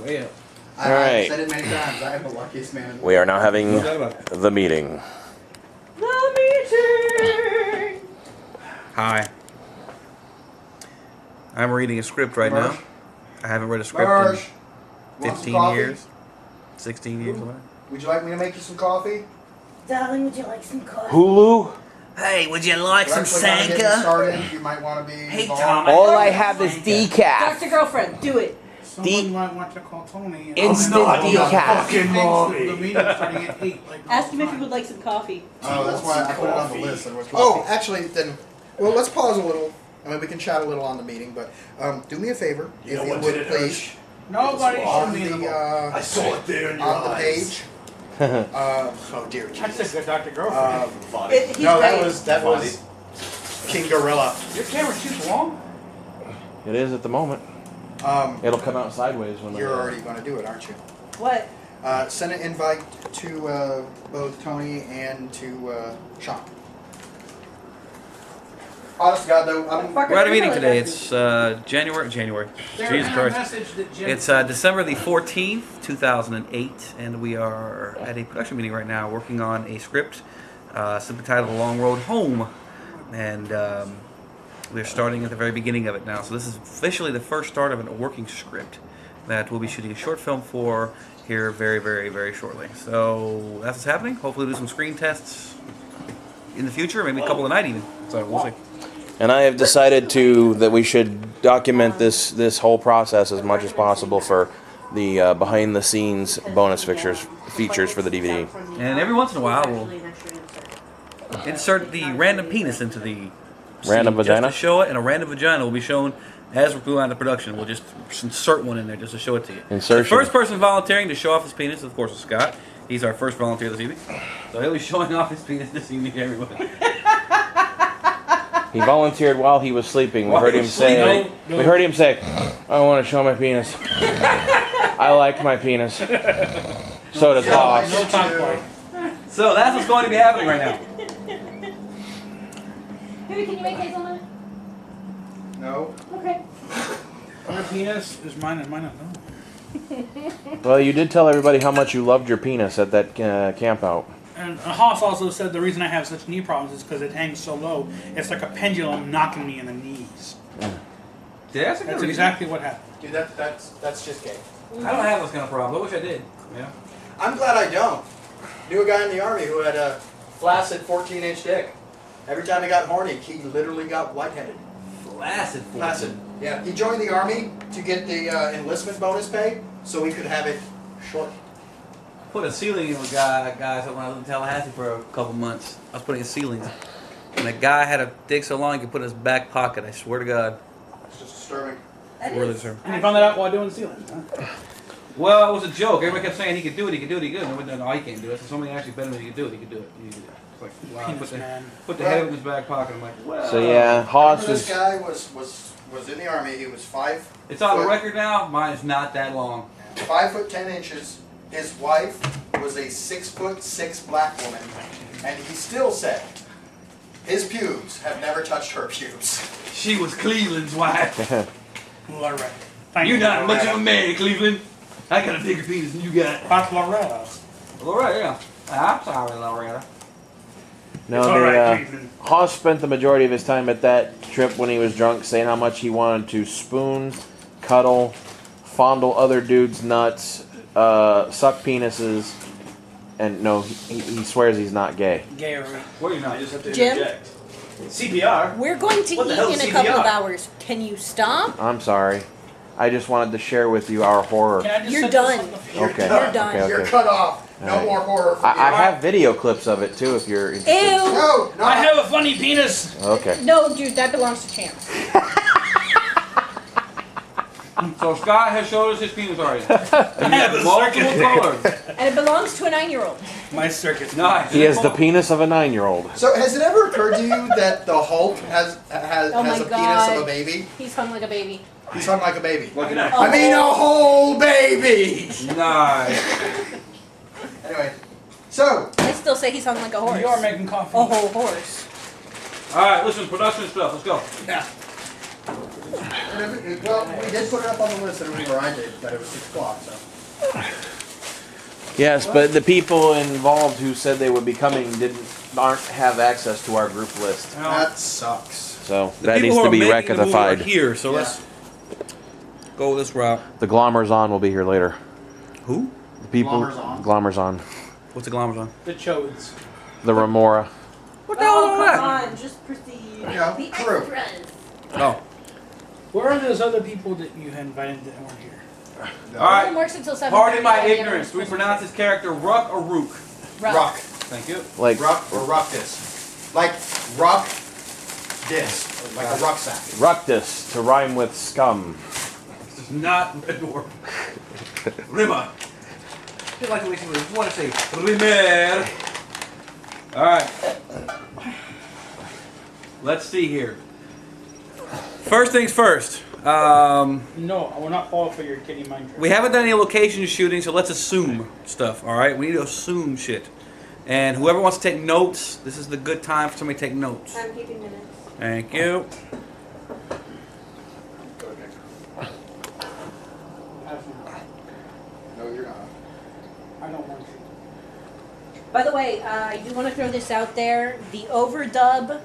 Way up. All right. I've said it many times. I am the luckiest man in the world. We are now having No doubt about it. the meeting. The meeting! Hi. I'm reading a script right now. Marsh? I haven't read a script Marsh, in want some 15 coffee? years. 16 years. What? Would you like me to make you some coffee? Darling, would you like some coffee? Hulu? Hey, would you like We're some actually gonna get you Sanka? started. You might want to be Hey, involved. Tom. All I have is decaf. Dr. Girlfriend, do it. Someone might want to call Tony. And Instant decaf. The meeting's starting at 8. Like Ask him if he would like some coffee. Oh, that's why I put it on the list. Oh, actually, then, well, let's pause a little. I mean, we can chat a little on the meeting, but do me a favor, if you would please, Nobody should on be in the the I saw it there in your on the eyes. page. Oh dear That's Jesus. a good Dr. Girlfriend. Funny. He's No, right. that was King Gorilla. Your camera's too long. It is at the moment. It'll come out sideways when You're already going to do it, aren't you? What? Send an invite to both Tony and to Sean. Honest to God, though, I'm Fucker, We're at a meeting really today. doesn't. It's January. There Jesus is a Christ. message that Jim It's December the 14th, 2008, and we are at a production meeting right now working on a script simply titled A Long Road Home. And we're starting at the very beginning of it now. So this is officially the first start of a working script that we'll be shooting a short film for here very, very, very shortly. So that's what's happening. Hopefully do some screen tests in the future, maybe a couple a night even. So we'll see. And I have decided that we should document this whole process as much as possible for the behind the scenes bonus features for the DVD. And every once in a while we'll insert the random penis into the Random scene vagina? just to show it, and a random vagina will be shown as we're going on the production. We'll just insert one in there just to show it to you. Insertion. The first person volunteering to show off his penis, of course, is Scott. He's our first volunteer this evening, so he'll be showing off his penis this evening to everyone. He volunteered while he was sleeping. We While heard he him was say, sleeping? "We heard him say, I want to show my penis. I like my penis. So does Hoss." No time for it. So that's what's going to be happening right now. Baby, can you make hazelnut? No. Okay. Her penis is mine and mine is no. Well, you did tell everybody how much you loved your penis at that camp out. And Haas also said the reason I have such knee problems is because it hangs so low. It's like a pendulum knocking me in the knees. That's That's exactly what happened. Dude, that's just gay. I don't have those kind of problems. I wish I did. Yeah. I'm glad I don't. Knew a guy in the army who had a flaccid 14-inch dick. Every time he got horny, he literally got lightheaded. Flaccid. Flaccid. Yeah. He joined the army to get the enlistment bonus pay, so he could have it short. Put a ceiling in with guys when I lived in Tallahassee for a couple months. I was putting in ceilings. And the guy had a dick so long he could put it in his back pocket. I swear to God. It's just disturbing. Really disturbing. And you found that out while doing ceiling, huh? Well, it was a joke. Everybody kept saying he could do it, he could do it, he could. And no, he can't do it. So somebody actually bet him that he could do it, he could do it. He could do it. It's like, wow. Penis man. Put the head in his back pocket. I'm like, well. So yeah, Hoss Remember this was. guy was in the army. He was 5. It's on the foot- record now. Mine is not that long. 5 foot 10 inches. His wife was a 6'6" black woman, and he still said his pubes have never touched her pubes. She was Cleveland's wife. Loretta. Thank You're you, not much of a Loretta. man, Cleveland. I got a bigger penis than you got. That's Loretta. Loretta, yeah. I'm sorry, Loretta. No, It's all right, Cleveland. Hoss spent the majority of his time at that trip when he was drunk saying how much he wanted to spoon, cuddle, fondle other dudes' nuts, suck penises, and no, he swears he's not gay. Gay or Where you I not? just have to Jim? interject. CPR? We're going to What the hell eat is in a couple CPR? of hours. Can you stop? I'm sorry. I just wanted to share with you our horror. Can I just You're set done. this on the field? Okay. You're done. Okay. You're cut off. No Alright. more horror for I you. have video clips of it too if you're interested. Ew! No, no. I have a funny penis. Okay. No, dude, that belongs to Chance. So Scott has showed us his penis already. I have a Multiple circus. colors. And it belongs to a 9-year-old. My circus. Nice. He has the penis of a 9-year-old. So has it ever occurred to you that the Hulk has Oh my a penis God. of a baby? He's hung like a baby. He's hung like a baby. Look at that. I mean a whole baby. Nice. Anyway, so I still say he's hung like a horse. You are making coffee. A whole horse. All right, listen, production stuff. Let's go. yeah. Well, we did put it up on the list, and where I did, that it was 6 o'clock, so. Yes, but the people involved who said they would be coming aren't have access to our group list. That sucks. So The that people needs who to are be making the movie are rectified. here, so let's go this route. The Glommers will be here later. Who? The people. Glommers Glommers. What's the Glommers on? The Chodes. The Remora. What the hell is all come that? on, just proceed. Yeah, The true. extras. Oh. Where are those other people that you had invited that weren't here? All It right. works until 7:30. Pardon my and the ignorance. Do we other pronounce his character Ruck or Rook? Ruck. Thank you. Like Ruck or ruckus. Like ruck this. Like a rucksack. Ructus to rhyme with scum. This is not Red Dwarf. Rimmer. I feel like we want to say Rimmer. All right. Let's see here. First things first. No, I will not fall for your kitty mind trick. We haven't done any location shooting, so let's assume stuff. All right, we need to assume shit. And whoever wants to take notes, this is the good time for somebody to take notes. I'm keeping minutes. Thank you. No, you're not. I don't want to. By the way, I do want to throw this out there. The overdub,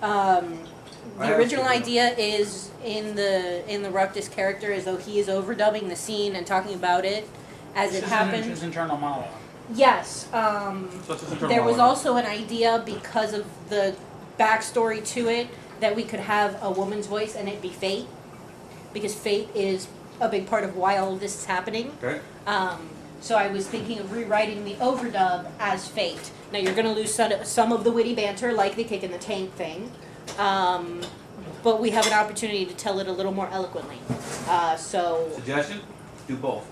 the original idea is in the Ruckus character as though he is overdubbing the scene and talking about it as it happened. His internal monologue. Yes. So it's just internal There was monologue. also an idea because of the backstory to it that we could have a woman's voice and it be Fate, because Fate is a big part of why all of this is happening. Okay. So I was thinking of rewriting the overdub as Fate. Now you're going to lose some of the witty banter, like the kick in the tank thing, but we have an opportunity to tell it a little more eloquently. So Suggestion? Do both.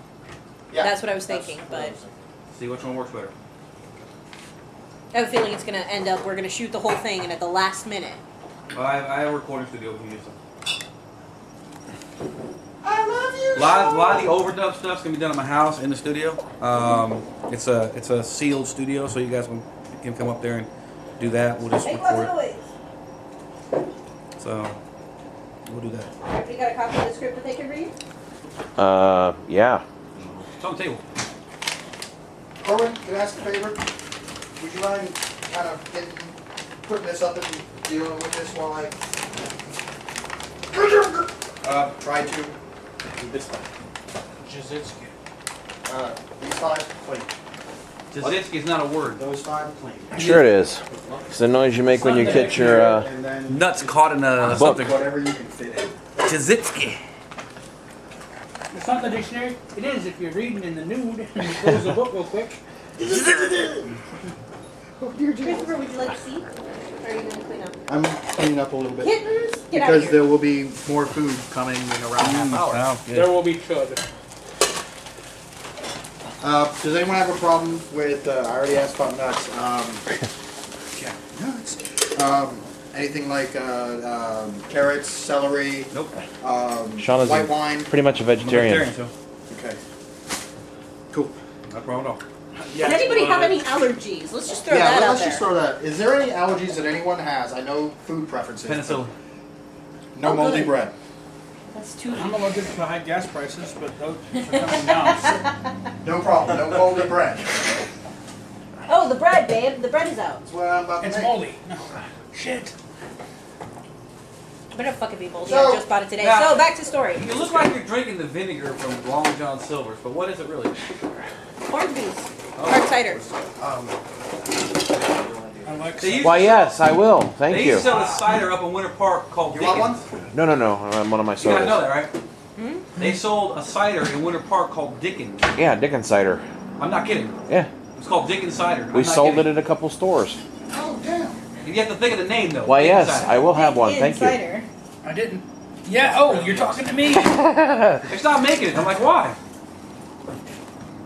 Yeah. that's what I was thinking, but See which one works better. I have a feeling it's going to end up, we're going to shoot the whole thing, and at the last minute. Well, I have a recording studio we can use them. I love you. A lot of the overdub stuff's gonna be done in my house in the studio. It's a sealed studio, so you guys can come up there and do that. We'll just record it. So we'll do that. Everybody got a copy of the script that they can read? Yeah. It's on the table. Corwin, can I ask a favor? Would you mind kind of putting this up and dealing with this while I try to? This one. Jazitsky. These 5, please. Jazinski is not a word. Those 5, please. Sure it is. It's the noise you make when you get your. And then Nuts caught in a Book. something. whatever you can fit in. Jazinski. It's not in the dictionary. It is if you're reading in the nude and you close the book real quick. Christopher, would you like a seat? Or are you going to clean up? I'm cleaning up a little bit. Kittens, get out of Because here. there will be more food coming in around half hour. Wow, There good. will be chud. Does anyone have a problem with, I already asked about nuts, nuts. Anything like carrots, celery, Nope. Sean is white wine? pretty much a I'm a vegetarian. so Okay. Cool. no problem at all. Yes, Does anybody have but- any allergies? Let's just throw Yeah, that out let's there. just throw that. Is there any allergies that anyone has? I know food preferences. but Penicillin. No Oh, moldy good. bread. That's too. I'm allergic to high gas prices, but those are coming down. No problem. No moldy bread. Oh, the bread, babe. The bread is out. That's what I'm about to It's make. moldy. No. Shit. Better fucking be moldy. So- I just bought it today. Now- So back to story. You look like you're drinking the vinegar from Long John Silver's, but what is it really? Orange juice. Oh. Hard cider. I like They used Why, to- yes, I will. Thank They you. used to sell a cider up in Winter Park called You want one? Dickens. No, I'm one of my You gotta know sodas. that, right? They sold a cider in Winter Park called Dickens. Yeah, Dickens cider. I'm not kidding. Yeah, It's called Dickens cider. we sold it at a couple stores. Oh, damn. You have to think of the name though. Why, Dickens yes, cider. I will have one. Thank you. Cider. I didn't. Yeah. Oh, you're talking to me. They stopped making it. I'm like, why?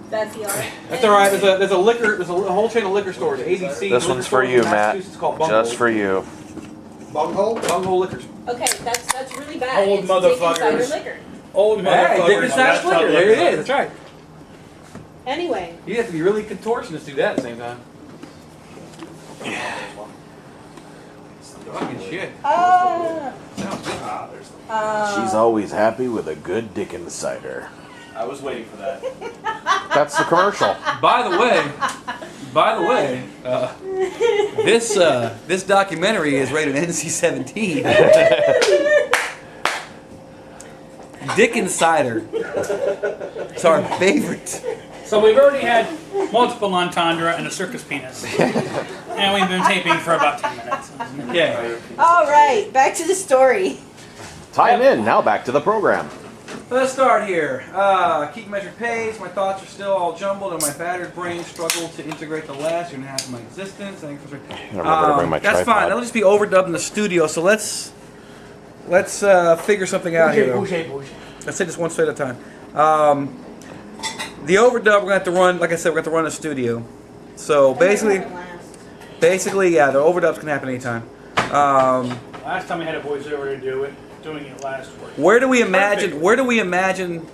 That's the art. That's all right. There's a liquor. There's a whole chain of liquor stores. ABC. This liquor one's for stores you, in Matt. Massachusetts called Bunghole. Just for you. Bunghole? Bunghole Liquors. Okay, that's really bad. Old It's Dickens cider motherfuckers. liquor. Old Hey, motherfucker. Dickens cider liquor. There it is. That's right. Anyway, You have to be really contortionist to do that at the same time. Fucking shit. Ah. Sounds good. She's always happy with a good dick in the cider. I was waiting for that. That's the commercial. By the way, this documentary is rated NC-17. Dick and cider. It's our favorite. So we've already had multiple entendre and a circus penis. And we've been taping for about 10 minutes. Okay. All right, back to the story. Time in. Now back to the program. Let's start here. Keep measured pace. My thoughts are still all jumbled, and my battered brain struggled to integrate the last year and a half of my existence. Thank you for Remember to bring my that's tripod. fine. That'll just be overdubbed in the studio. So let's figure something out here. though. Let's say this one straight at a time. The overdub we're gonna have to run. Like I said, we're gonna have to run in the studio. So basically, yeah, the overdubs can happen anytime. Last time we had a voiceover to do it, doing it last week. Where do we imagine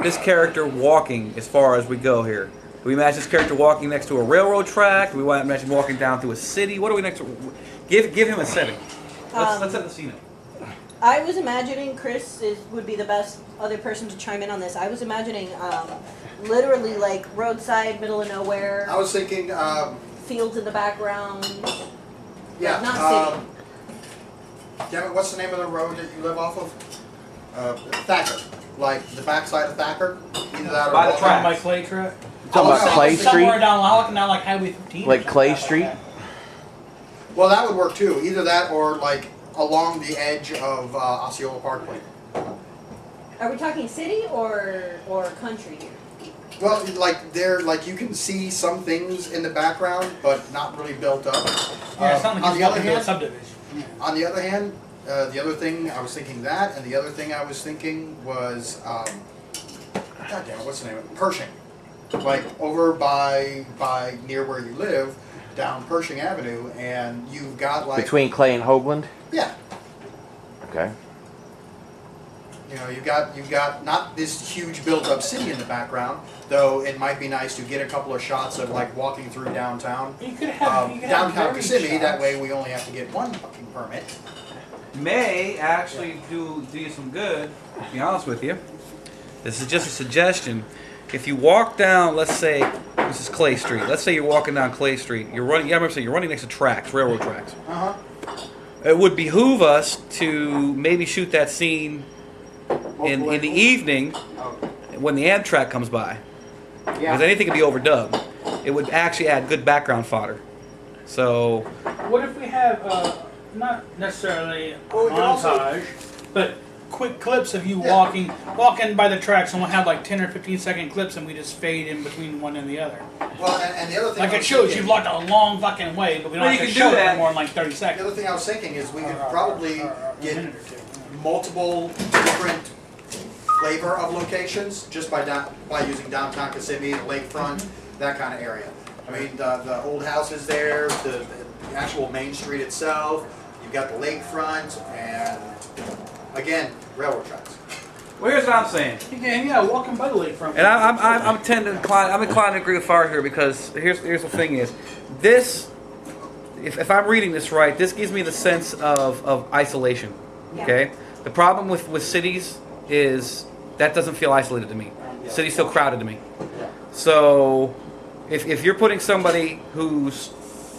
this character walking as far as we go here? Do we imagine this character walking next to a railroad track? Do we want to imagine walking down through a city? What do we next? Give him a setting. Let's set the scene up. I was imagining Chris would be the best other person to chime in on this. I was imagining literally like roadside, middle of nowhere, I was thinking, fields in the background. yeah. Not city. Damn it, what's the name of the road that you live off of? Thacker. Like the backside of Thacker. Either that or By the Walnut. track. My clay track. Talking about Clay Somewhere Street? down, I'm looking down like Highway 15. Like Clay Street? Well, that would work too. Either that or like along the edge of Osceola Parkway. Are we talking city or country here? Well, like there, like you can see some things in the background, but not really built up. Yeah, it's not like on he's the other walking to a hand, subdivision. on the other hand, the other thing I was thinking that, and the other thing I was thinking was, God damn it, what's the name of it? Pershing. Like over by near where you live, down Pershing Avenue, and you've got like Between Clay and Hoagland? yeah. Okay. You know, you've got not this huge built-up city in the background, though it might be nice to get a couple of shots of like walking through downtown. You could have, Downtown varied Kissimmee, shots. that way we only have to get one fucking permit. May actually do you some good. To be honest with you, this is just a suggestion. If you walk down, let's say this is Clay Street. Let's say you're walking down Clay Street. You're running. Yeah, I remember saying you're running next to tracks, railroad tracks. Uh-huh. It would behoove us to maybe shoot that scene in the evening when the Amtrak comes by. Because anything could be overdubbed. It would actually add good background fodder. So What if we have, not necessarily a Well, we could also- montage, but quick clips of you Yeah. walking by the tracks, and we'll have like 10 or 15-second clips, and we just fade in between one and the other. Well, and the other thing Like I it was shows thinking- you've walked a long fucking way, but we don't Well, have you to can show do it that. for more than like 30 The seconds. other thing I was thinking is we could Or probably a get minute or two. multiple different flavor of locations just by using downtown Kissimmee, the lakefront, that kind of area. I mean, the old houses there, the actual main street itself. You've got the lakefront, and again, railroad tracks. well, here's what I'm saying. Again, yeah, walking by the lakefront. And I'm inclined to agree with Far here because here's the thing is this. If I'm reading this right, this gives me the sense of isolation. Yeah. Okay. The problem with cities is that doesn't feel isolated to me. Cities feel crowded to me. So if you're putting somebody who's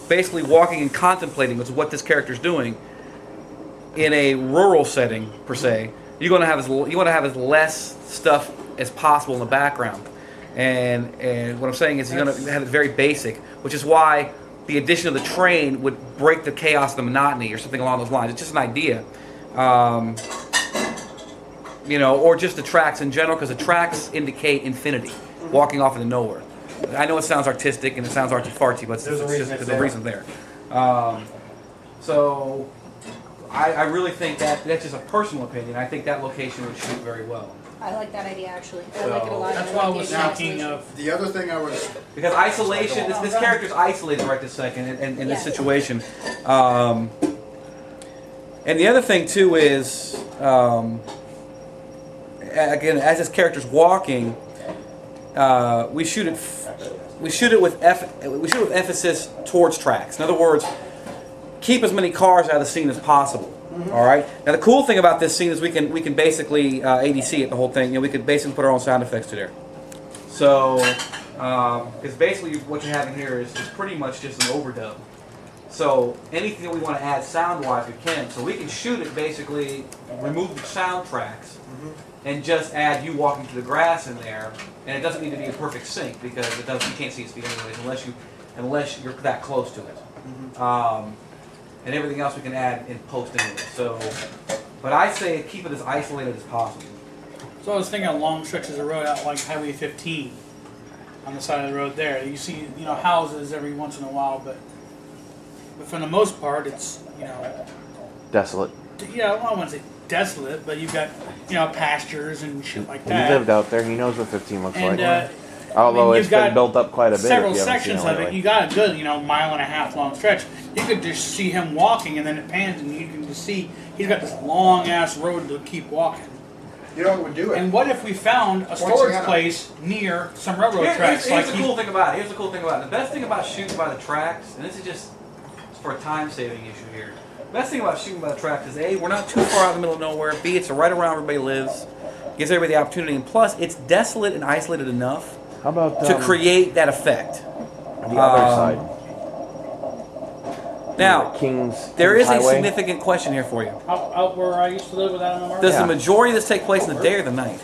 basically walking and contemplating what this character's doing in a rural setting per se, you want to have as less stuff as possible in the background. And what I'm saying is you're going to have it very basic, which is why the addition of the train would break the chaos of the monotony or something along those lines. It's just an idea. Or just the tracks in general, because the tracks indicate infinity, walking off into nowhere. I know it sounds artistic and it sounds arty-farty, but There's a reason it's there's a there. reason there. So I really think that's just a personal opinion. I think that location would shoot very well. I like that idea actually. I like it a lot. That's I why I like was the thinking isolation. of. The other thing I was Because isolation, this character's isolated right this second in this Yeah. situation. And the other thing too is, again, as this character's walking, we shoot it with emphasis towards tracks. In other words, keep as many cars out of the scene as possible. All right. Now the cool thing about this scene is we can basically ADC it, the whole thing. You know, we could basically put our own sound effects to there. So, because basically what you're having here is pretty much just an overdub. So anything that we want to add sound-wise, we can. So we can shoot it basically, remove the soundtracks, and just add you walking through the grass in there. And it doesn't need to be a perfect sync because it doesn't. You can't see its feet anyways unless you're that close to it. And everything else we can add in post anyway. So, but I say keep it as isolated as possible. So I was thinking of long stretches of road out like Highway 15 on the side of the road there. You see, houses every once in a while, but for the most part, it's, Desolate. I wouldn't say desolate, but you've got, pastures and shit like He that. lived out there. He knows what 15 looks And, like. Although you've it's been got built up quite a bit. several if you haven't seen sections of it. lately. You got a good, mile and a half long stretch. You could just see him walking, and then it pans, and you can just see he's got this long ass road to keep walking. You know what would do it? And what if we found a storage Poinciana. place near some railroad Here's tracks? the cool thing about it. Here's the cool thing about it. The best thing about shooting by the tracks, and this is just for a time-saving issue here. The best thing about shooting by the tracks is A, we're not too far out in the middle of nowhere. B, it's right around where everybody lives. Gives everybody the opportunity, and plus, it's desolate and isolated enough How about to create that effect. the other side? Now, King's there is a Highway? significant question here for you. Out where I used to live without an Does Yeah. the majority of this take place in the day or the night?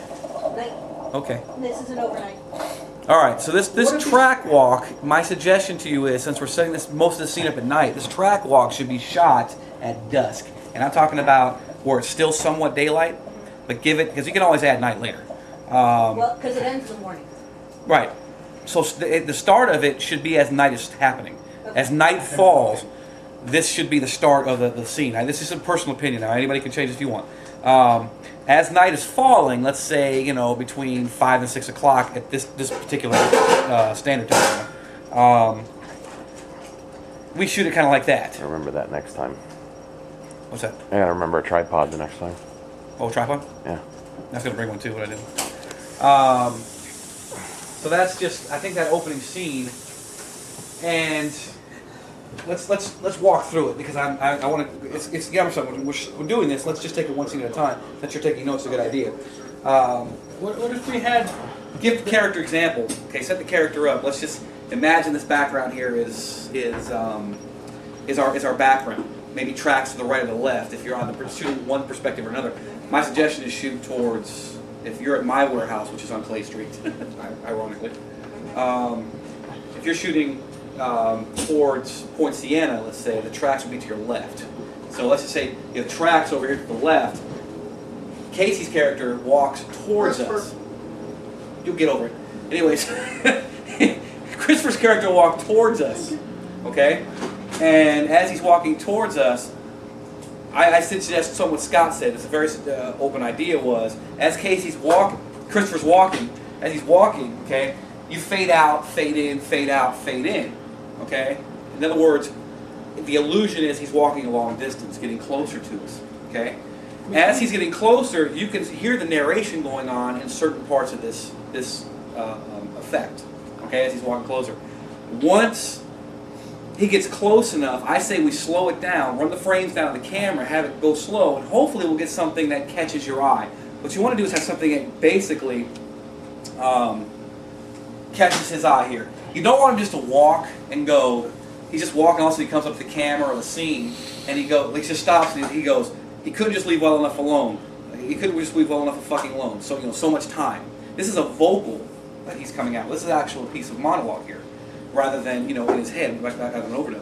Like, Okay. this is an overnight. All right. So this track walk, my suggestion to you is, since we're setting most of the scene up at night, this track walk should be shot at dusk. And I'm talking about where it's still somewhat daylight, but give it, because you can always add night later. Well, because it ends in the morning. Right. So the start of it should be as night is happening. As night falls, this should be the start of the scene. Now, this is a personal opinion. Now, anybody can change if you want. As night is falling, let's say, between 5 and 6 o'clock at this particular standard time, we shoot it kind of like that. I remember that next time. What's that? I gotta remember a tripod the next time. Oh, tripod? Yeah. I was going to bring one too, but I didn't. So that's just, I think, that opening scene. And let's walk through it, because I want to. It's when we're doing this. Let's just take it one scene at a time. Since you're taking notes, it's a good idea. What if we had? Give the character example. Okay, set the character up. Let's just imagine this background here is our background. Maybe tracks to the right or the left if you're on the shooting one perspective or another. My suggestion is shoot towards, if you're at my warehouse, which is on Clay Street, ironically. If you're shooting towards Point Siena, let's say, the tracks would be to your left. So let's just say you have tracks over here to the left. Casey's character walks towards us. You'll get over it. Anyways, Christopher's character walked towards us. Okay? And as he's walking towards us, I suggest what Scott said. It's a very open idea. Was as Christopher's walking. As he's walking, okay, you fade out, fade in, fade out, fade in. Okay. In other words, the illusion is he's walking a long distance, getting closer to us. Okay. As he's getting closer, you can hear the narration going on in certain parts of this effect. Okay, as he's walking closer. Once he gets close enough, I say we slow it down, run the frames down on the camera, have it go slow, and hopefully we'll get something that catches your eye. What you want to do is have something that basically catches his eye here. You don't want him just to walk and go. He's just walking, also he comes up to the camera or the scene, and he just stops and he goes, he couldn't just leave well enough alone. He couldn't just leave well enough fucking alone. So so much time. This is a vocal that he's coming out. This is an actual piece of monologue here, rather than in his head like an overdub.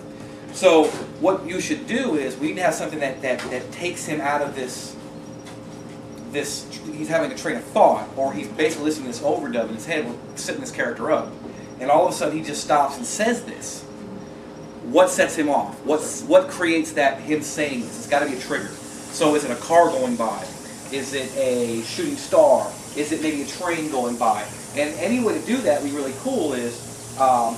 So what you should do is we need to have something that takes him out of this. He's having a train of thought, or he's basically listening to this overdub in his head, setting this character up, and all of a sudden he just stops and says this. What sets him off? What creates that him saying this? It's got to be a trigger. So is it a car going by? Is it a shooting star? Is it maybe a train going by? And any way to do that would be really cool is,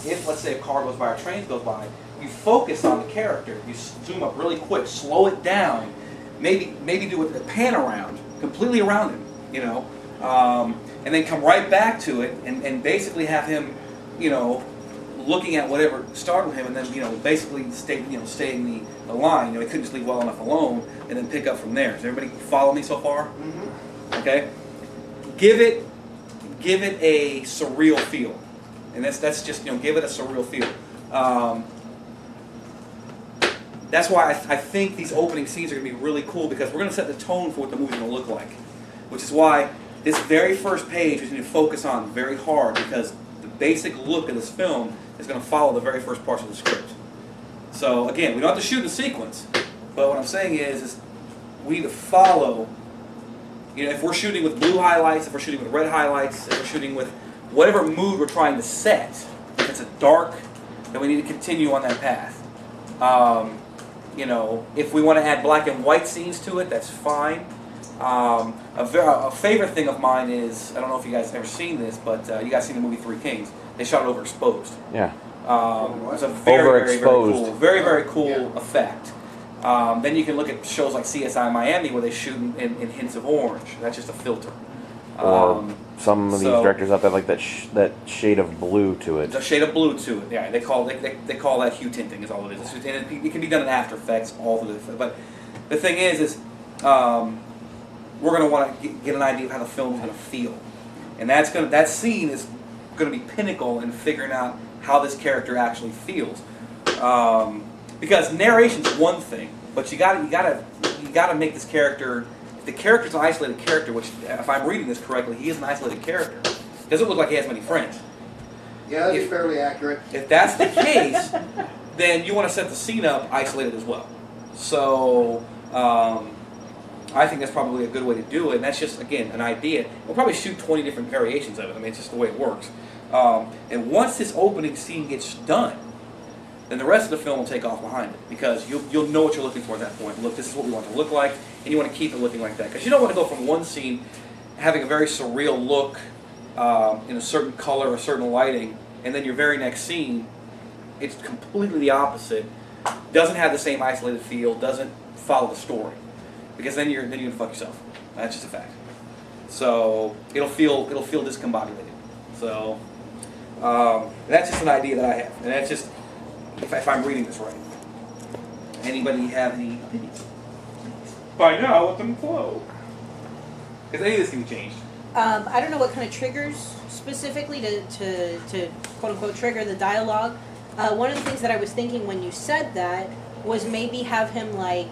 if let's say a car goes by or a train goes by, you focus on the character. You zoom up really quick, slow it down, maybe do a pan around, completely around him, and then come right back to it and basically have him, looking at whatever startled him, and then basically staying the line. He couldn't just leave well enough alone, and then pick up from there. Does everybody follow me so far? Mm-hmm. Okay. Give it a surreal feel, and that's just give it a surreal feel. That's why I think these opening scenes are going to be really cool, because we're going to set the tone for what the movie's going to look like. Which is why this very first page we need to focus on very hard, because the basic look of this film is going to follow the very first parts of the script. So again, we don't have to shoot in sequence, but what I'm saying is we need to follow. If we're shooting with blue highlights, if we're shooting with red highlights, if we're shooting with whatever mood we're trying to set, if it's a dark, then we need to continue on that path. If we want to add black and white scenes to it, that's fine. A favorite thing of mine is, I don't know if you guys have ever seen this, but you guys seen the movie Three Kings. They shot it overexposed. Yeah. It's a very Overexposed. very cool effect. Then you can look at shows like CSI Miami, where they shoot in hints of orange. That's just a filter. Or some of these so- directors out there like that shade of blue to it. There's a shade of blue to it. Yeah, they call that hue tinting is all it is. And it can be done in After Effects, all of it. But the thing is we're going to want to get an idea of how the film is going to feel, and that scene is going to be pinnacle in figuring out how this character actually feels. Because narration's one thing, but you gotta make this character. If the character's an isolated character, which if I'm reading this correctly, he is an isolated character. Doesn't look like he has many friends. Yeah, that's fairly accurate. If that's the case, then you want to set the scene up isolated as well. So I think that's probably a good way to do it, and that's just, again, an idea. We'll probably shoot 20 different variations of it. I mean, it's just the way it works. And once this opening scene gets done, then the rest of the film will take off behind it, because you'll know what you're looking for at that point. Look, this is what we want it to look like, and you want to keep it looking like that. Because you don't want to go from one scene having a very surreal look in a certain color, a certain lighting, and then your very next scene, it's completely the opposite. Doesn't have the same isolated feel, doesn't follow the story. Because then you're gonna fuck yourself. That's just a fact. So it'll feel discombobulated. So that's just an idea that I have, and that's just if I'm reading this right. Anybody have any opinions? Find out, let them flow. Because any of this can be changed. I don't know what kind of triggers specifically to quote unquote trigger the dialogue. One of the things that I was thinking when you said that was maybe have him like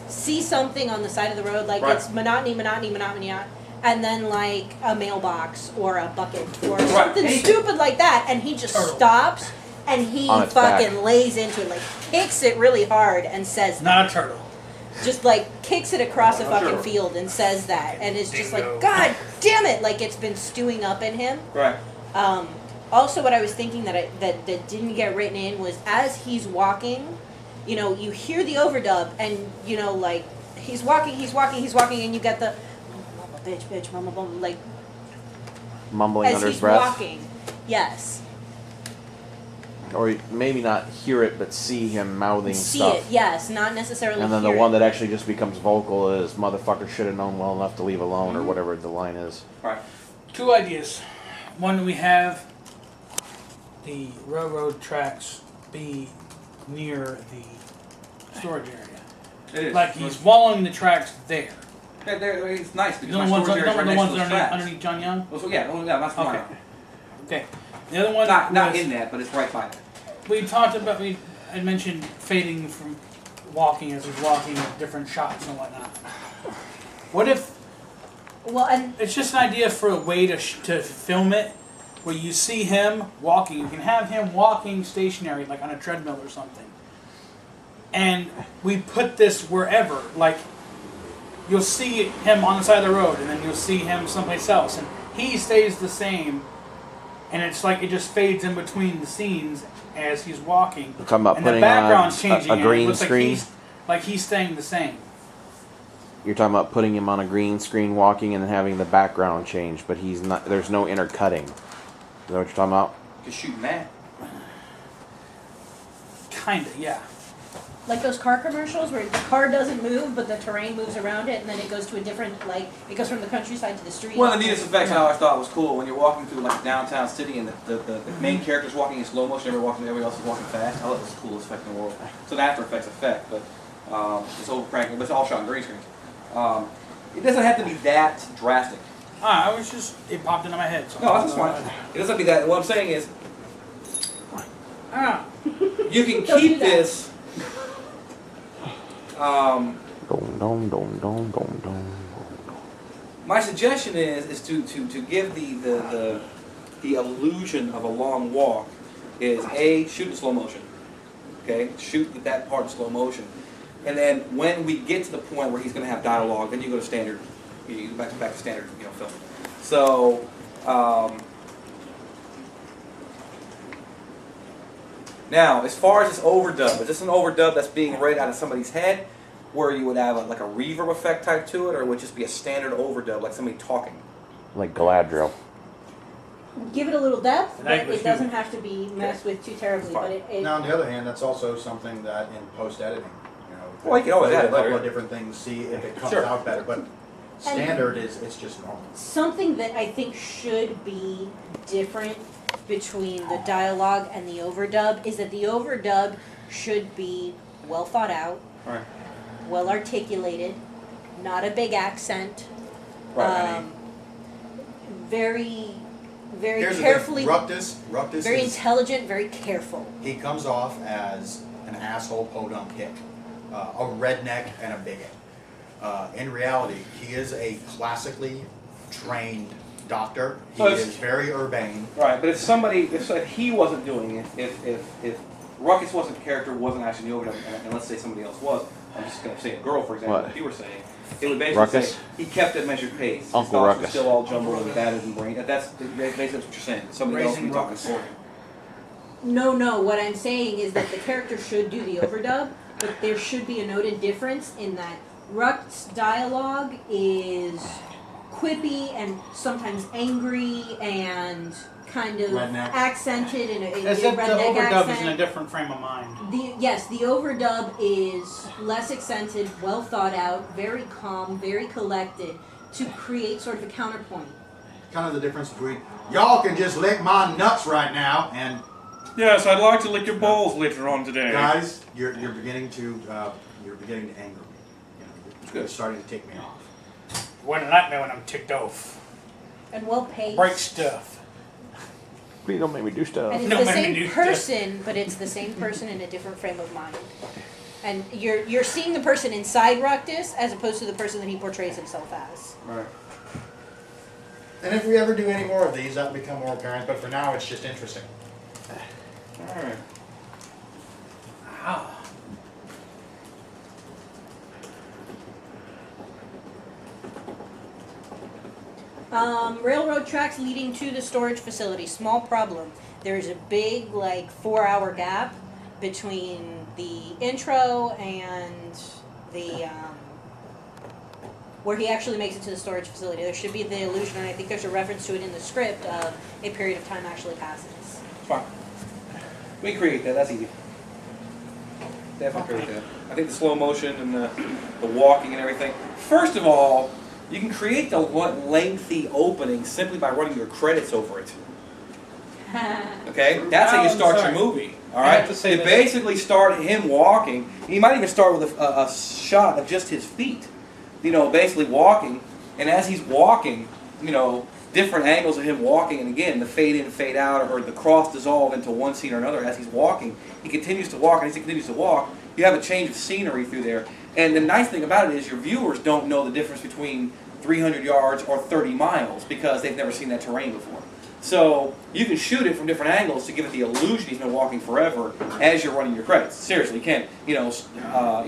see something on the side of the road, like Right. it's monotony, and then like a mailbox or a bucket or Right. something Anything. stupid like that, and he just Turtle. stops and he On its fucking back. lays into it, like kicks it really hard and says Not a turtle. just like kicks it across a fucking Sure. field and says that, and it's just Dingo. like, God damn it, like it's been stewing up in him. Right. Also, what I was thinking that didn't get written in was as he's walking, you hear the overdub, and like he's walking, and you get the bitch, mama, like Mumbling as under his he's breath. walking. Yes, Or maybe not hear it, but see him mouthing see stuff. it. Yes, not necessarily. And then the hear one it. that actually just becomes vocal is "motherfucker should have known well enough to leave alone" or whatever the line is. Right. Two ideas. One, we have the railroad tracks be near the storage area. It is. Like he's wallowing the tracks there. It's nice because The my only ones, storage area is right the next ones to those underneath, tracks. underneath John Young? Well, so yeah, that's Okay. fine. Okay. The other one Not was, in that, but it's right by it. we talked about, I mentioned fading from walking as he's walking at different shots and whatnot. What if Well, and it's just an idea for a way to film it, where you see him walking. You can have him walking stationary, like on a treadmill or something. And we put this wherever, like you'll see him on the side of the road, and then you'll see him someplace else, and he stays the same. And it's like it just fades in between the scenes as he's walking. We're talking about and the putting background's on changing. a and it green looks screen. Like he's staying the same. You're talking about putting him on a green screen walking and then having the background change, but he's not. There's no intercutting. Is that what you're talking about? Just shooting that. Kinda, yeah. like those car commercials where the car doesn't move, but the terrain moves around it, and then it goes to a different, like, it goes from the countryside to the street. One of the neatest effects I always thought was cool when you're walking through like downtown city and the main character's walking in slow motion, everybody else is walking fast. I thought it was the coolest effect in the world. It's an After Effects effect, but it's over cranking, but it's all shot on green screen. It doesn't have to be that drastic. I was just, it popped into my head. So No, that's fine. It doesn't have to be that. What I'm saying is, Ah, you can Don't keep do that. this. Dom, dom, dom, dom, dom, dom. My suggestion is to give the illusion of a long walk is A, shoot in slow motion. Okay? Shoot that part in slow motion. And then when we get to the point where he's gonna have dialogue, then you go to standard, you go back to standard, film. So now, as far as this overdub, is this an overdub that's being read out of somebody's head, where you would have like a reverb effect type to it, or would it just be a standard overdub, like somebody talking? Like Galadriel. Give it a little depth, And but I was it doesn't human. have to be messed with too terribly. But it Now, on the other hand, that's also something that in post-editing, you know. Well, you can always do add a it couple later. of different things, see if it comes Sure. out better, but standard is, it's just normal. something that I think should be different between the dialogue and the overdub is that the overdub should be well thought out, Right. well articulated, not a big accent, Right. very, very Here's the carefully, thing, Ructus very is, intelligent, very careful. he comes off as an asshole podunk hick, a redneck and a bigot. In reality, he is a classically trained doctor. He So it's- is very urbane. Right, but if somebody, if he wasn't doing it, if Ruckus wasn't a character, wasn't actually the overdub, and let's say somebody else was, I'm just going to say a girl, for example, What? like you were saying, it would basically Ruckus? say he kept a measured pace. His Uncle thoughts were Ruckus. still all jumbled and battered and brain. That's basically what you're saying. Somebody else would be Raising talking Ruckus. for him. No, what I'm saying is that the character should do the overdub, but there should be a noted difference in that Ruck's dialogue is quippy and sometimes angry and kind of Redneck. accented in a as if the redneck overdub is in a accent. different frame of mind. The overdub is less accented, well thought out, very calm, very collected, to create sort of a counterpoint. Kind of the difference between, y'all can just lick my nuts right now, and Yes, I'd like to lick your balls later on today. guys, you're beginning to anger me. You know, you're starting to tick me off. When I know when I'm ticked off. And well paced. Break stuff. Please don't make me do stuff. And it's No, the maybe same you- person, but it's the same person in a different frame of mind. And you're seeing the person inside Ructus as opposed to the person that he portrays himself as. Right. And if we ever do any more of these, that will become more apparent, but for now, it's just interesting. All right. Railroad tracks leading to the storage facility. Small problem. There's a big, like, 4-hour gap between the intro and the, where he actually makes it to the storage facility. There should be the illusion, and I think there's a reference to it in the script, of a period of time actually passes. It's fine. We create that. That's easy. Definitely create that. I think the slow motion and the walking and everything. First of all, you can create the lengthy opening simply by running your credits over it. Okay, that's how you start your movie. All I right, have to say you this. basically start him walking. You might even start with a shot of just his feet. You know, basically walking, and as he's walking, you know, different angles of him walking, and again, the fade in, fade out, or the cross dissolve into one scene or another. As he's walking, he continues to walk, and as he continues to walk, you have a change of scenery through there. And the nice thing about it is your viewers don't know the difference between 300 yards or 30 miles because they've never seen that terrain before. So you can shoot it from different angles to give it the illusion he's been walking forever as you're running your credits. Seriously, you can't, you run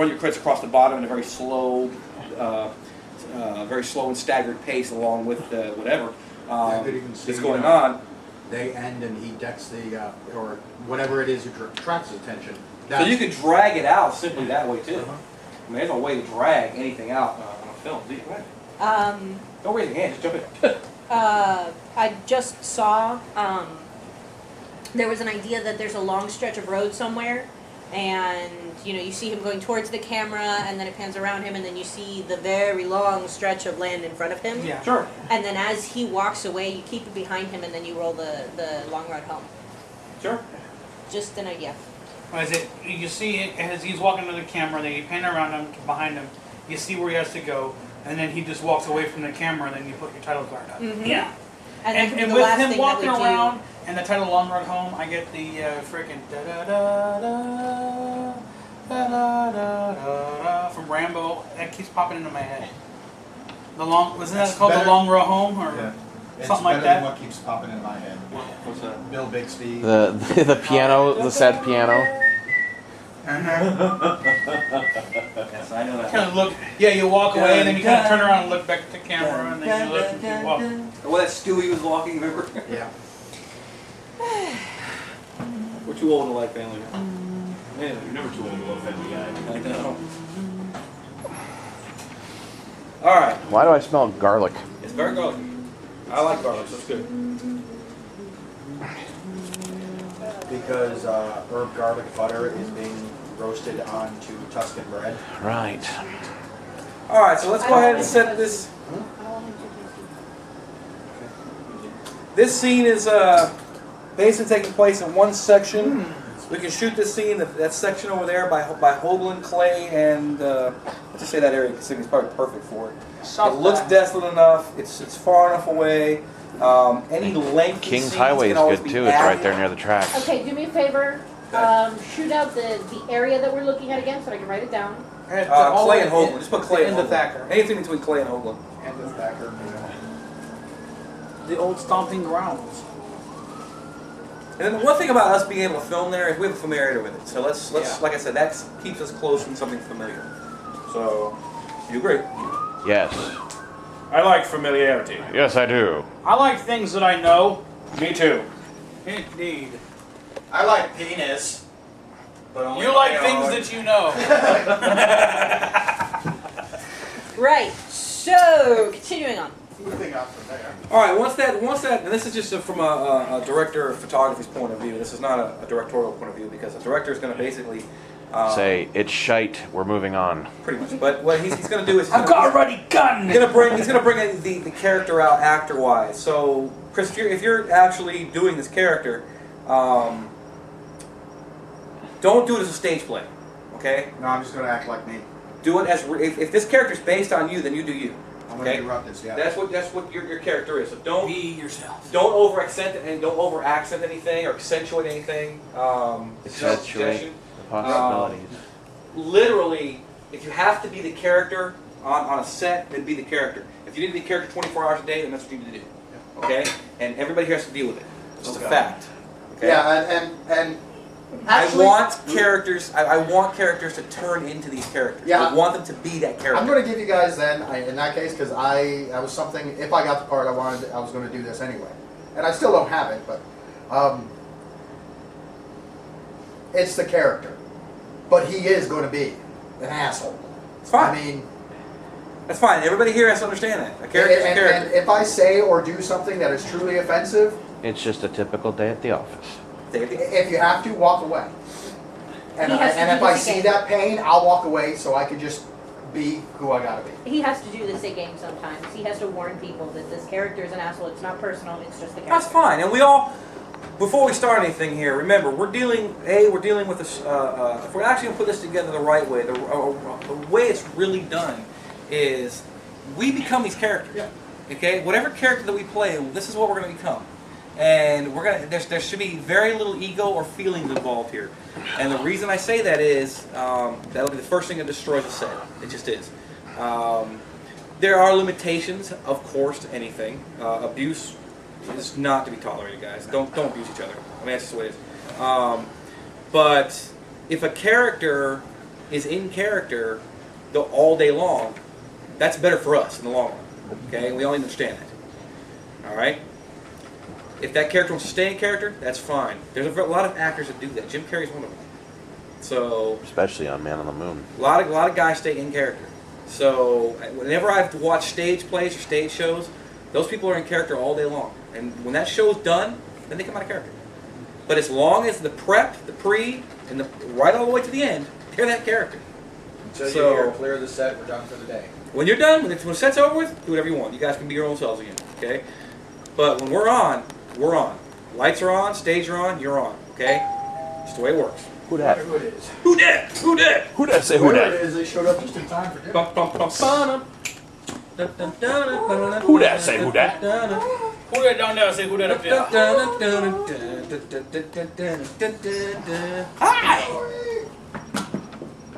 your credits across the bottom in a very slow and staggered pace along with whatever I could even see, is going you know, on. They end and he decks the, or whatever it is who attracts his attention. So you could drag it out simply that way too. I mean, there's no way to drag anything out on a film. Do you? Go ahead. Don't raise your hand. Just jump in. I just saw there was an idea that there's a long stretch of road somewhere and you see him going towards the camera, and then it pans around him, and then you see the very long stretch of land in front of him. Yeah. Sure. And then as he walks away, you keep it behind him, and then you roll the long road home. Sure. Just an idea. As you see it as he's walking to the camera, then you pan around him behind him. You see where he has to go, and then he just walks away from the camera, and then you put your title card up. Mhm. Yeah. And, that could be And the with last him thing that walking we do. around and the title Long Road Home, I get the freaking da da da da da da from Rambo. That keeps popping into my head. Wasn't that That's called better. The Long Road Home or Yeah. It's something like better that? than what keeps popping in my head. What's that? Bill Bixby. The piano, the sad piano. Yes, I know that. Kind of look. Yeah, you walk away and then you kind of turn around and look back at the camera and then you look and keep walking. Well, that Stewie was walking, remember? Yeah. We're too old to like Family Guy. Man, you're never too old to love Family Guy. I know. All right. Why do I smell garlic? It's very garlicky. I like garlic, so it's good. Because herb garlic butter is being roasted onto Tuscan bread. Right. All right, so let's go ahead and set this. This scene is basically taking place in one section. We can shoot this scene, that section over there by Hoagland, Clay, and let's just say that area because it's probably perfect for it. It looks desolate enough. It's far enough away. Any length. King's Highway is good too. It's right there near the tracks. Okay, do me a favor. Shoot out the area that we're looking at again so I can write it down. Clay and Hoagland. Just put Clay and the Hoagland. Thacker. Anything between Clay and Hoagland. And the Thacker. The old stomping grounds. And then the one thing about us being able to film there is we have a familiarity with it. So let's Yeah. like I said, that keeps us close from something familiar. So, you agree? Yes. I like familiarity. Yes, I do. I like things that I know. Me too. Indeed. I like penis. But only You like my things own. that you know. Right. So continuing on. Moving up from there. All right. Once that, and this is just from a director of photography's point of view. This is not a directorial point of view because a director is going to basically Say, it's shite, we're moving on. pretty much. But what he's going to do is I've got a ready gun. he's gonna bring the character out actor wise. So Chris, if you're actually doing this character, don't do it as a stage play. Okay. No, I'm just going to act like me. Do it as if this character's based on you, then you do you. I'm going to Okay. interrupt this, yeah. That's what your character is. So don't Be yourself. over accent and don't over accent anything or accentuate anything. It's just a Accentuate suggestion. the possibilities. Literally, if you have to be the character on a set, then be the character. If you need to be the character 24 hours a day, then that's what you need to do. Okay? And everybody here has to deal with it. It's just a Okay. fact. Okay? Yeah, and actually, I want characters. I want characters to turn into these characters. Yeah. I want them to be that character. I'm going to give you guys then, in that case, because I was something, if I got the part I wanted, I was going to do this anyway. And I still don't have it, but it's the character. But he is going to be an asshole. It's fine. I mean, That's fine. Everybody here has to understand that. A character's a and character. if I say or do something that is truly offensive, It's just a typical day at the office. if you have to, walk away. And, He has to do if I this see again. that pain, I'll walk away so I can just be who I gotta be. He has to do this at game sometimes. He has to warn people that this character is an asshole. It's not personal. It's just the character. That's fine. And we all, before we start anything here, remember we're dealing with this. If we're actually gonna put this together the right way, the way it's really done is we become these characters. Yeah. Okay, whatever character that we play, this is what we're gonna become. And we're gonna there should be very little ego or feelings involved here. And the reason I say that is that'll be the first thing that destroys a set. It just is. There are limitations, of course, to anything. Abuse is not to be tolerated, guys. Don't abuse each other. I mean, that's just the way it is. But if a character is in character all day long, that's better for us in the long run. Okay, we all need to understand that. All right. If that character wants to stay in character, that's fine. There's a lot of actors that do that. Jim Carrey's one of them. So Especially on Man on the Moon. a lot of guys stay in character. So whenever I've watched stage plays or stage shows, those people are in character all day long. And when that show's done, then they come out of character. But as long as the prep, the pre, and right all the way to the end, they're that character. Until So- you hear clear the set, we're done for the day. When you're done, when the set's over with, do whatever you want. You guys can be your own selves again, okay? But when we're on, we're on. Lights are on, stage are on, you're on, okay? Just the way it works. Who that? Who it is. Who dat? Who dat? Who that say who Whoever that? it is, they showed up just in time for dinner. Bum, bum, bum, ba-dum. Who dat say who dat? Who that down there? Say who that up there? Hi!